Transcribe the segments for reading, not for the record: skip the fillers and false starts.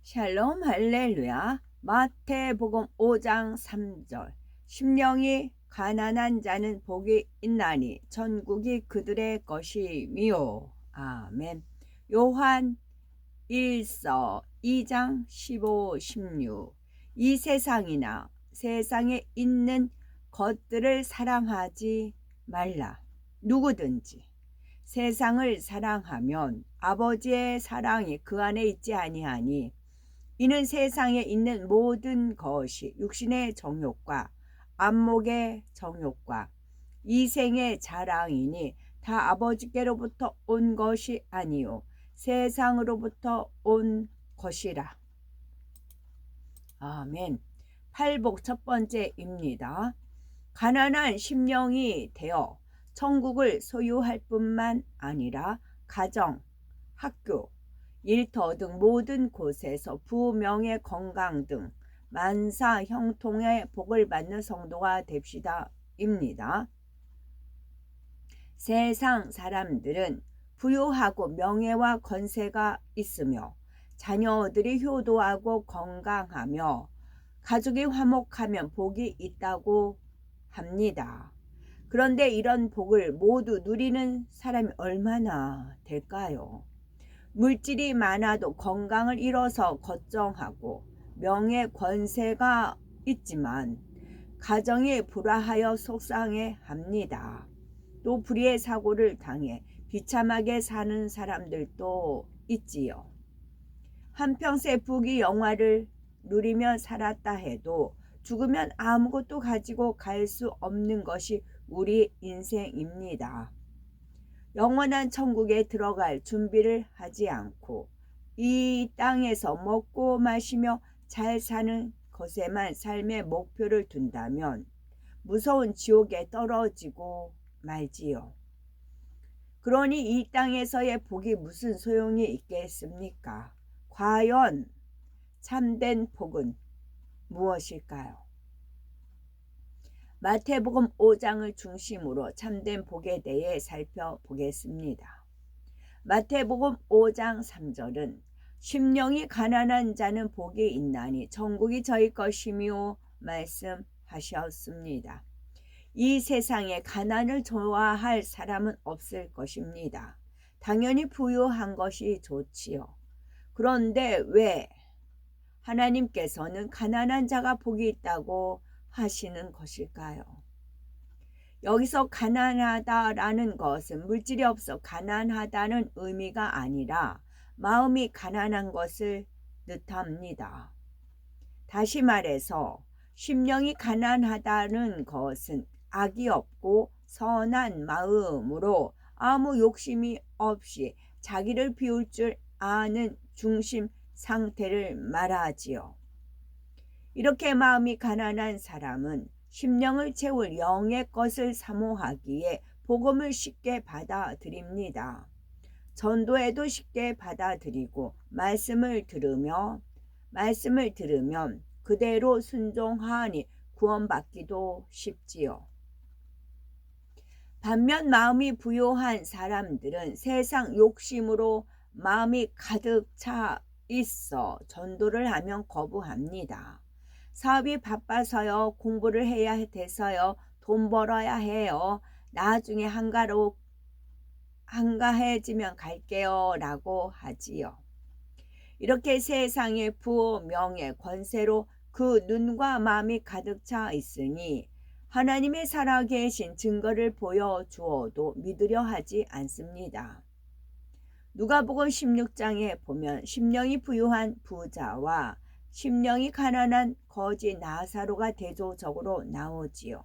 샬롬 할렐루야. 마태복음 5장 3절. 심령이 가난한 자는 복이 있나니 천국이 그들의 것이미요. 아멘. 요한 1서 2장 15, 16. 이 세상이나 세상에 있는 것들을 사랑하지 말라. 누구든지 세상을 사랑하면 아버지의 사랑이 그 안에 있지 아니하니, 이는 세상에 있는 모든 것이 육신의 정욕과 안목의 정욕과 이생의 자랑이니 다 아버지께로부터 온 것이 아니요 세상으로부터 온 것이라. 아멘. 팔복 첫 번째입니다. 가난한 심령이 되어 천국을 소유할 뿐만 아니라 가정, 학교, 일터 등 모든 곳에서 부명예, 건강 등 만사 형통의 복을 받는 성도가 됩시다입니다. 세상 사람들은 부유하고 명예와 권세가 있으며 자녀들이 효도하고 건강하며 가족이 화목하면 복이 있다고 합니다. 그런데 이런 복을 모두 누리는 사람이 얼마나 될까요? 물질이 많아도 건강을 잃어서 걱정하고 명예 권세가 있지만 가정이 불화하여 속상해합니다. 또 불의의 사고를 당해 비참하게 사는 사람들도 있지요. 한평생 부귀 영화를 누리며 살았다 해도 죽으면 아무것도 가지고 갈 수 없는 것이 우리 인생입니다. 영원한 천국에 들어갈 준비를 하지 않고 이 땅에서 먹고 마시며 잘 사는 것에만 삶의 목표를 둔다면 무서운 지옥에 떨어지고 말지요. 그러니 이 땅에서의 복이 무슨 소용이 있겠습니까? 과연 참된 복은 무엇일까요? 마태복음 5장을 중심으로 참된 복에 대해 살펴보겠습니다. 마태복음 5장 3절은 심령이 가난한 자는 복이 있나니 천국이 저희 것이며 말씀하셨습니다. 이 세상에 가난을 좋아할 사람은 없을 것입니다. 당연히 부유한 것이 좋지요. 그런데 왜 하나님께서는 가난한 자가 복이 있다고 하시는 것일까요? 여기서 가난하다라는 것은 물질이 없어 가난하다는 의미가 아니라 마음이 가난한 것을 뜻합니다. 다시 말해서 심령이 가난하다는 것은 악이 없고 선한 마음으로 아무 욕심이 없이 자기를 비울 줄 아는 중심 상태를 말하지요. 이렇게 마음이 가난한 사람은 심령을 채울 영의 것을 사모하기에 복음을 쉽게 받아들입니다. 전도에도 쉽게 받아들이고 말씀을 들으면 그대로 순종하니 구원받기도 쉽지요. 반면 마음이 부요한 사람들은 세상 욕심으로 마음이 가득 차 있어 전도를 하면 거부합니다. 사업이 바빠서요, 공부를 해야 돼서요, 돈 벌어야 해요, 나중에 한가해지면 갈게요 라고 하지요. 이렇게 세상의 부와 명예, 권세로 그 눈과 마음이 가득 차 있으니 하나님의 살아계신 증거를 보여주어도 믿으려 하지 않습니다. 누가복음 16장에 보면 심령이 부유한 부자와 심령이 가난한 거지 나사로가 대조적으로 나오지요.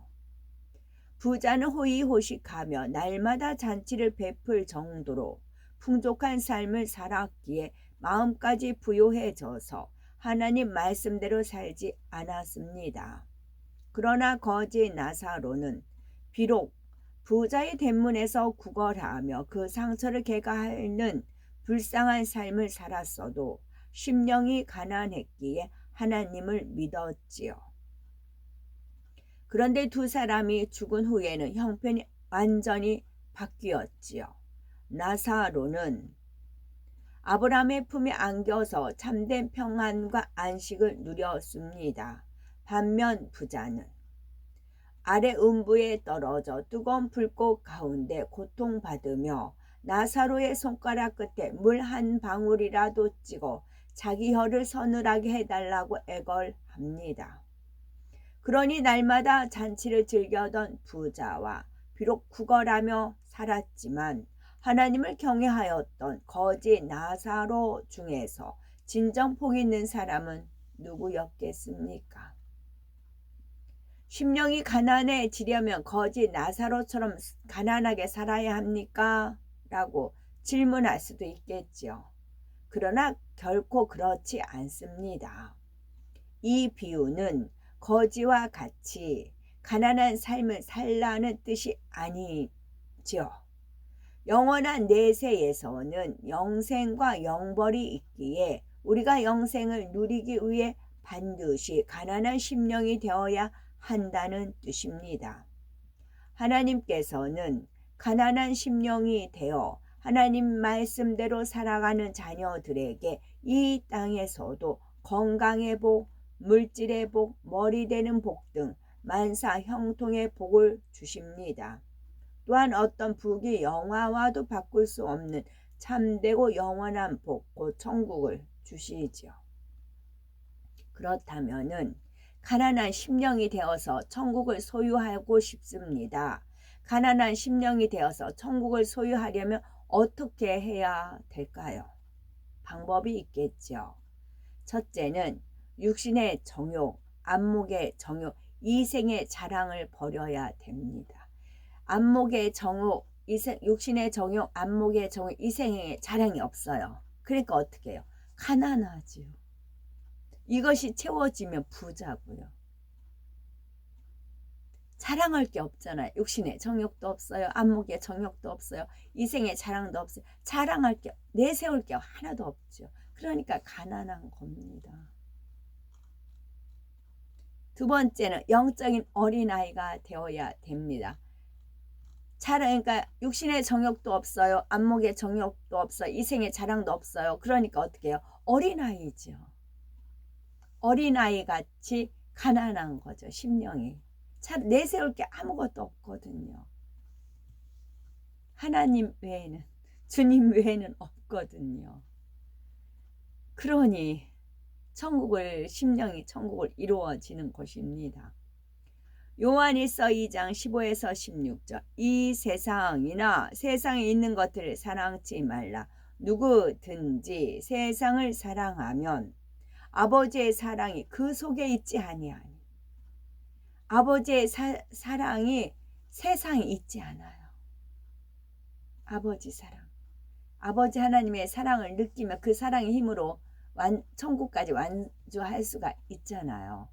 부자는 호의호식하며 날마다 잔치를 베풀 정도로 풍족한 삶을 살았기에 마음까지 부유해져서 하나님 말씀대로 살지 않았습니다. 그러나 거지 나사로는 비록 부자의 대문에서 구걸하며 그 상처를 개가하는 불쌍한 삶을 살았어도 심령이 가난했기에 하나님을 믿었지요. 그런데 두 사람이 죽은 후에는 형편이 완전히 바뀌었지요. 나사로는 아브라함의 품에 안겨서 참된 평안과 안식을 누렸습니다. 반면 부자는 아래 음부에 떨어져 뜨거운 불꽃 가운데 고통받으며 나사로의 손가락 끝에 물 한 방울이라도 찍어 자기 혀를 서늘하게 해달라고 애걸합니다. 그러니 날마다 잔치를 즐겨던 부자와 비록 구걸하며 살았지만 하나님을 경외하였던 거지 나사로 중에서 진정 복 있는 사람은 누구였겠습니까? 심령이 가난해지려면 거지 나사로처럼 가난하게 살아야 합니까? 라고 질문할 수도 있겠죠. 그러나 결코 그렇지 않습니다. 이 비유는 거지와 같이 가난한 삶을 살라는 뜻이 아니죠. 영원한 내세에서는 영생과 영벌이 있기에 우리가 영생을 누리기 위해 반드시 가난한 심령이 되어야 한다는 뜻입니다. 하나님께서는 가난한 심령이 되어 하나님 말씀대로 살아가는 자녀들에게 이 땅에서도 건강의 복, 물질의 복, 머리 되는 복 등 만사 형통의 복을 주십니다. 또한 어떤 부귀 영화와도 바꿀 수 없는 참되고 영원한 복, 곧 천국을 주시지요. 그렇다면은 가난한 심령이 되어서 천국을 소유하고 싶습니다. 가난한 심령이 되어서 천국을 소유하려면 어떻게 해야 될까요? 방법이 있겠죠. 첫째는 육신의 정욕, 안목의 정욕, 이생의 자랑을 버려야 됩니다. 안목의 정욕, 육신의 정욕, 안목의 정욕, 이생의 자랑이 없어요. 그러니까 어떻게 해요? 가난하지요. 이것이 채워지면 부자고요. 자랑할 게 없잖아요. 육신의 정욕도 없어요. 안목의 정욕도 없어요. 이생의 자랑도 없어요. 자랑할 게, 내세울 게 하나도 없죠. 그러니까 가난한 겁니다. 두 번째는 영적인 어린아이가 되어야 됩니다. 그러니까 육신의 정욕도 없어요. 안목의 정욕도 없어요. 이생의 자랑도 없어요. 그러니까 어떻게 해요? 어린아이죠. 어린아이 같이 가난한 거죠. 심령이. 내세울 게 아무것도 없거든요. 하나님 외에는, 주님 외에는 없거든요. 그러니 심령이 천국을 이루어지는 것입니다. 요한일서 2장 15에서 16절. 이 세상이나 세상에 있는 것들을 사랑치 말라. 누구든지 세상을 사랑하면 아버지의 사랑이 그 속에 있지 아니하니. 아버지의 사랑이 세상에 있지 않아요. 아버지 사랑. 아버지 하나님의 사랑을 느끼면 그 사랑의 힘으로 천국까지 완주할 수가 있잖아요.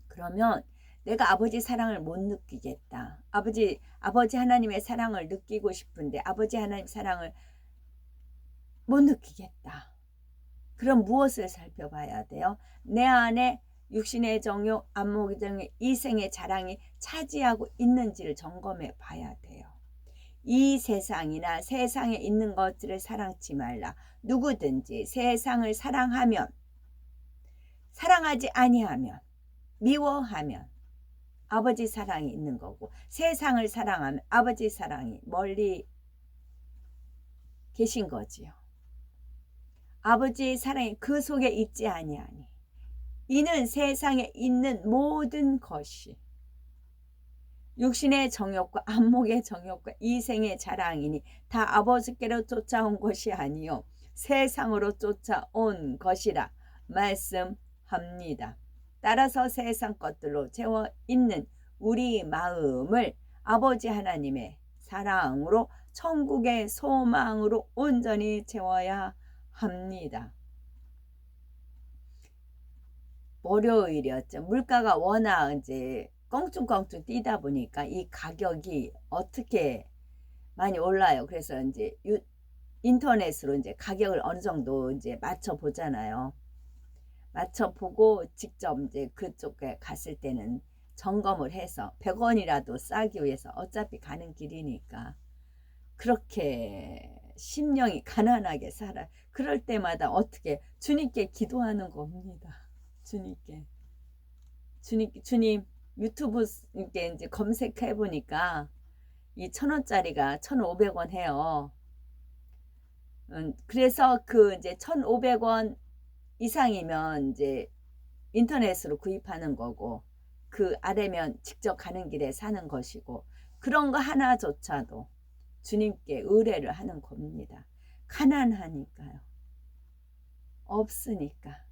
그러면 내가 아버지 사랑을 못 느끼겠다. 아버지 하나님의 사랑을 느끼고 싶은데 아버지 하나님 사랑을 못 느끼겠다. 그럼 무엇을 살펴봐야 돼요? 내 안에 육신의 정욕, 안목의 정욕, 이생의 자랑이 차지하고 있는지를 점검해 봐야 돼요. 이 세상이나 세상에 있는 것들을 사랑치 말라. 누구든지 세상을 사랑하면, 사랑하지 아니하면, 미워하면 아버지 사랑이 있는 거고, 세상을 사랑하면 아버지 사랑이 멀리 계신 거지요. 아버지의 사랑이 그 속에 있지 아니하니. 이는 세상에 있는 모든 것이 육신의 정욕과 안목의 정욕과 이생의 자랑이니 다 아버지께로 쫓아온 것이 아니요 세상으로 쫓아온 것이라 말씀합니다. 따라서 세상 것들로 채워 있는 우리 마음을 아버지 하나님의 사랑으로 천국의 소망으로 온전히 채워야 합니다. 월요일이었죠. 물가가 워낙 이제 껑충껑충 뛰다 보니까 이 가격이 어떻게 많이 올라요. 그래서 이제 인터넷으로 이제 가격을 어느 정도 이제 맞춰 보잖아요. 맞춰 보고 직접 이제 그쪽에 갔을 때는 점검을 해서 100원이라도 싸기 위해서 어차피 가는 길이니까 그렇게 심령이 가난하게 살아. 그럴 때마다 어떻게 주님께 기도하는 겁니다. 주님 유튜브 이렇게 이제 검색해 보니까 이 1,000원짜리가 1,500원 해요. 그래서 그 이제 1,500원 이상이면 이제 인터넷으로 구입하는 거고, 그 아래면 직접 가는 길에 사는 것이고, 그런 거 하나조차도 주님께 의뢰를 하는 겁니다. 가난하니까요. 없으니까.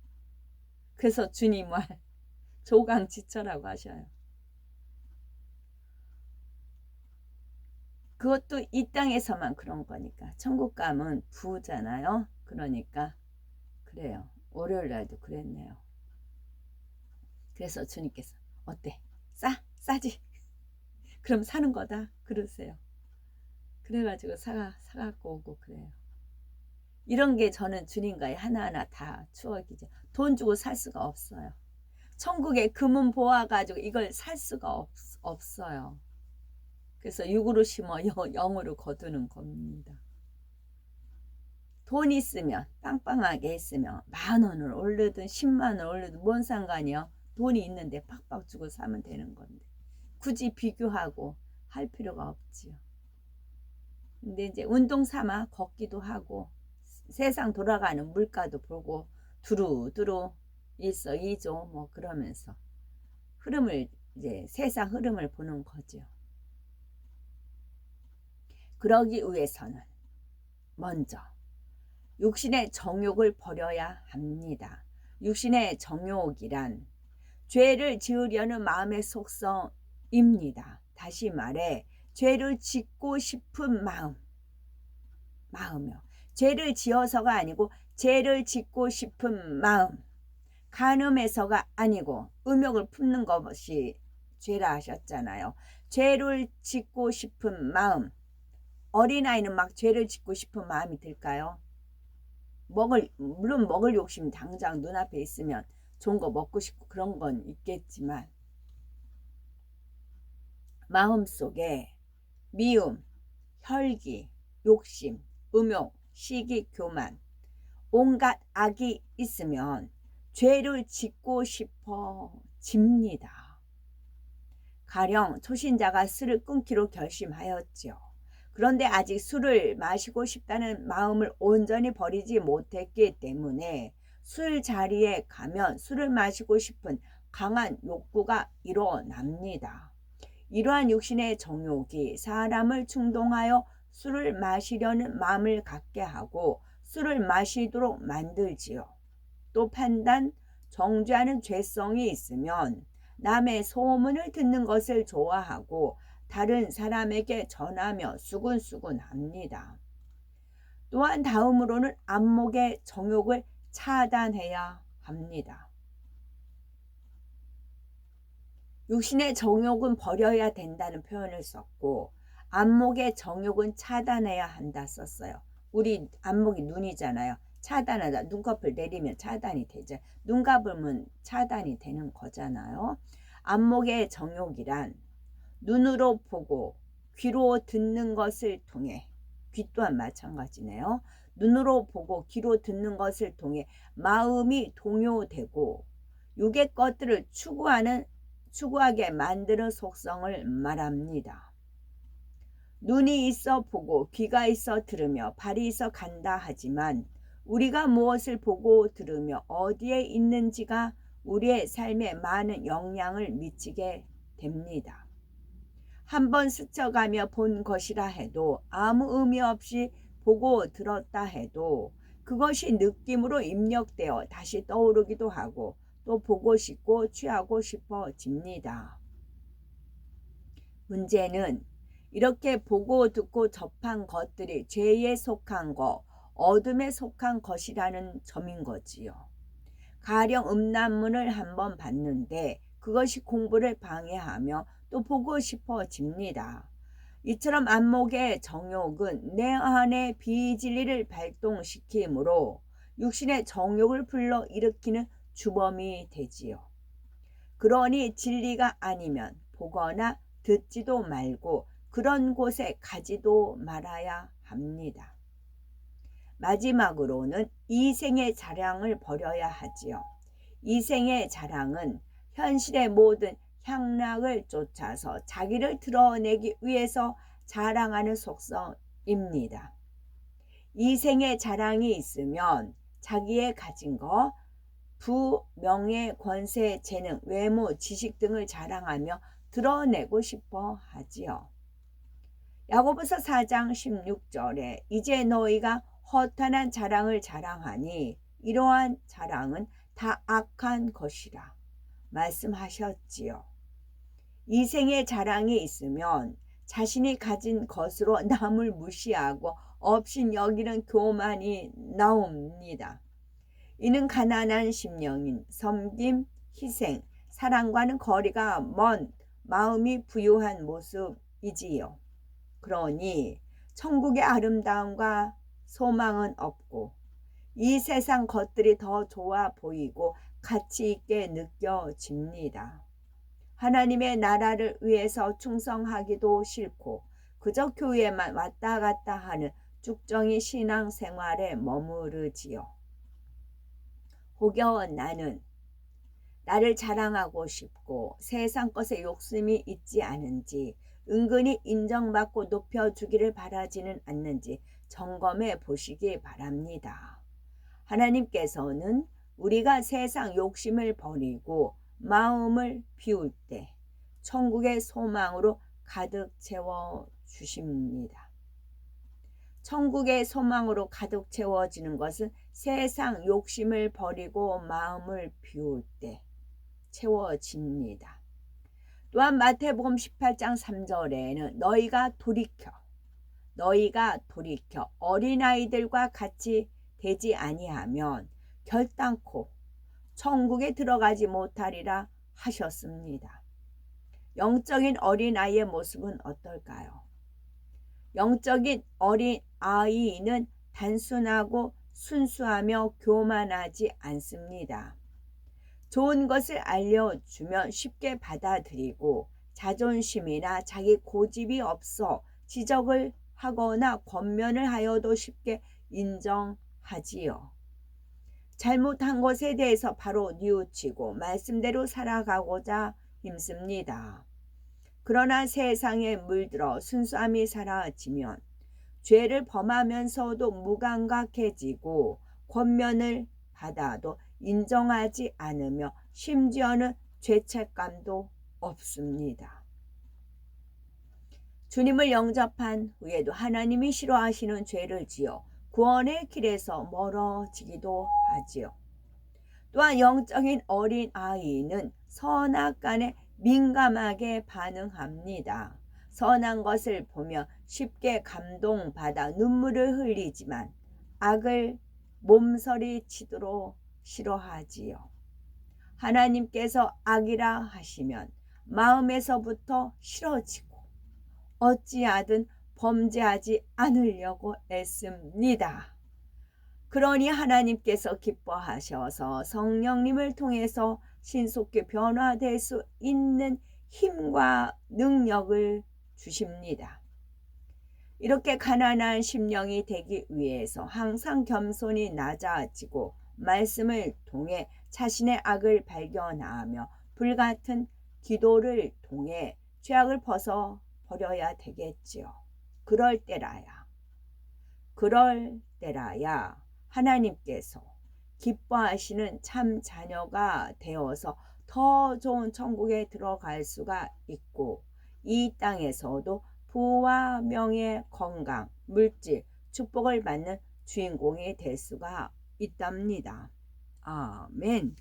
그래서 주님 말 조강지처라고 하셔요. 그것도 이 땅에서만 그런 거니까. 천국 가면 부잖아요. 그러니까 그래요. 월요일 날도 그랬네요. 그래서 주님께서 어때? 싸지? 그럼 사는 거다 그러세요. 그래가지고 사갖고 오고 그래요. 이런 게 저는 주님과의 하나하나 다 추억이죠. 돈 주고 살 수가 없어요. 천국에 금은 보아가지고 이걸 살 수가 없어요. 그래서 육으로 심어 영으로 거두는 겁니다. 돈 있으면, 빵빵하게 있으면 10,000원을 올르든 10만원을 올르든 뭔 상관이요. 돈이 있는데 팍팍 주고 사면 되는 건데 굳이 비교하고 할 필요가 없지요. 근데 이제 운동 삼아 걷기도 하고 세상 돌아가는 물가도 보고 두루두루 일석이조 뭐 그러면서 흐름을 이제 세상 흐름을 보는 거죠. 그러기 위해서는 먼저 육신의 정욕을 버려야 합니다. 육신의 정욕이란 죄를 지으려는 마음의 속성입니다. 다시 말해 죄를 짓고 싶은 마음이요. 죄를 지어서가 아니고 죄를 짓고 싶은 마음. 간음해서가 아니고 음욕을 품는 것이 죄라 하셨잖아요. 죄를 짓고 싶은 마음. 어린아이는 막 죄를 짓고 싶은 마음이 들까요? 물론 먹을 욕심 당장 눈앞에 있으면 좋은 거 먹고 싶고 그런 건 있겠지만 마음속에 미움, 혈기, 욕심, 음욕, 시기, 교만 온갖 악이 있으면 죄를 짓고 싶어집니다. 가령 초신자가 술을 끊기로 결심하였지요. 그런데 아직 술을 마시고 싶다는 마음을 온전히 버리지 못했기 때문에 술자리에 가면 술을 마시고 싶은 강한 욕구가 일어납니다. 이러한 육신의 정욕이 사람을 충동하여 술을 마시려는 마음을 갖게 하고 술을 마시도록 만들지요. 또 판단, 정죄하는 죄성이 있으면 남의 소문을 듣는 것을 좋아하고 다른 사람에게 전하며 수군수군합니다. 또한 다음으로는 안목의 정욕을 차단해야 합니다. 육신의 정욕은 버려야 된다는 표현을 썼고 안목의 정욕은 차단해야 한다 썼어요. 우리 안목이 눈이잖아요. 차단하다. 눈꺼풀 내리면 차단이 되죠. 눈 감으면 차단이 되는 거잖아요. 안목의 정욕이란 눈으로 보고 귀로 듣는 것을 통해, 귀 또한 마찬가지네요. 눈으로 보고 귀로 듣는 것을 통해 마음이 동요되고 육의 것들을 추구하게 만드는 속성을 말합니다. 눈이 있어 보고 귀가 있어 들으며 발이 있어 간다 하지만 우리가 무엇을 보고 들으며 어디에 있는지가 우리의 삶에 많은 영향을 미치게 됩니다. 한번 스쳐가며 본 것이라 해도 아무 의미 없이 보고 들었다 해도 그것이 느낌으로 입력되어 다시 떠오르기도 하고 또 보고 싶고 취하고 싶어집니다. 문제는 이렇게 보고 듣고 접한 것들이 죄에 속한 것, 어둠에 속한 것이라는 점인 거지요. 가령 음란문을 한번 봤는데 그것이 공부를 방해하며 또 보고 싶어집니다. 이처럼 안목의 정욕은 내 안의 비진리를 발동시키므로 육신의 정욕을 불러일으키는 주범이 되지요. 그러니 진리가 아니면 보거나 듣지도 말고 그런 곳에 가지도 말아야 합니다. 마지막으로는 이생의 자랑을 버려야 하지요. 이생의 자랑은 현실의 모든 향락을 쫓아서 자기를 드러내기 위해서 자랑하는 속성입니다. 이생의 자랑이 있으면 자기의 가진 것, 부, 명예, 권세, 재능, 외모, 지식 등을 자랑하며 드러내고 싶어 하지요. 야고보서 4장 16절에 이제 너희가 허탄한 자랑을 자랑하니 이러한 자랑은 다 악한 것이라 말씀하셨지요. 이생의 자랑이 있으면 자신이 가진 것으로 남을 무시하고 업신여기는 교만이 나옵니다. 이는 가난한 심령인 섬김, 희생, 사랑과는 거리가 먼 마음이 부유한 모습이지요. 그러니 천국의 아름다움과 소망은 없고 이 세상 것들이 더 좋아 보이고 가치 있게 느껴집니다. 하나님의 나라를 위해서 충성하기도 싫고 그저 교회만 왔다 갔다 하는 쭉정이 신앙생활에 머무르지요. 혹여 나는 나를 자랑하고 싶고 세상 것에 욕심이 있지 않은지 은근히 인정받고 높여주기를 바라지는 않는지 점검해 보시기 바랍니다. 하나님께서는 우리가 세상 욕심을 버리고 마음을 비울 때 천국의 소망으로 가득 채워 주십니다. 천국의 소망으로 가득 채워지는 것은 세상 욕심을 버리고 마음을 비울 때 채워집니다. 또한 마태복음 18장 3절에는 너희가 돌이켜 어린아이들과 같이 되지 아니하면 결단코 천국에 들어가지 못하리라 하셨습니다. 영적인 어린아이의 모습은 어떨까요? 영적인 어린아이는 단순하고 순수하며 교만하지 않습니다. 좋은 것을 알려주면 쉽게 받아들이고 자존심이나 자기 고집이 없어 지적을 하거나 권면을 하여도 쉽게 인정하지요. 잘못한 것에 대해서 바로 뉘우치고 말씀대로 살아가고자 힘씁니다. 그러나 세상에 물들어 순수함이 사라지면 죄를 범하면서도 무감각해지고 권면을 받아도 인정하지 않으며 심지어는 죄책감도 없습니다. 주님을 영접한 후에도 하나님이 싫어하시는 죄를 지어 구원의 길에서 멀어지기도 하지요. 또한 영적인 어린아이는 선악간에 민감하게 반응합니다. 선한 것을 보며 쉽게 감동받아 눈물을 흘리지만 악을 몸서리치도록 싫어하지요. 하나님께서 악이라 하시면 마음에서부터 싫어지고 어찌하든 범죄하지 않으려고 애씁니다. 그러니 하나님께서 기뻐하셔서 성령님을 통해서 신속히 변화될 수 있는 힘과 능력을 주십니다. 이렇게 가난한 심령이 되기 위해서 항상 겸손히 낮아지고 말씀을 통해 자신의 악을 발견하며 불같은 기도를 통해 죄악을 벗어버려야 되겠지요. 그럴 때라야 하나님께서 기뻐하시는 참 자녀가 되어서 더 좋은 천국에 들어갈 수가 있고 이 땅에서도 부와 명예, 건강, 물질, 축복을 받는 주인공이 될 수가 있답니다. 아멘.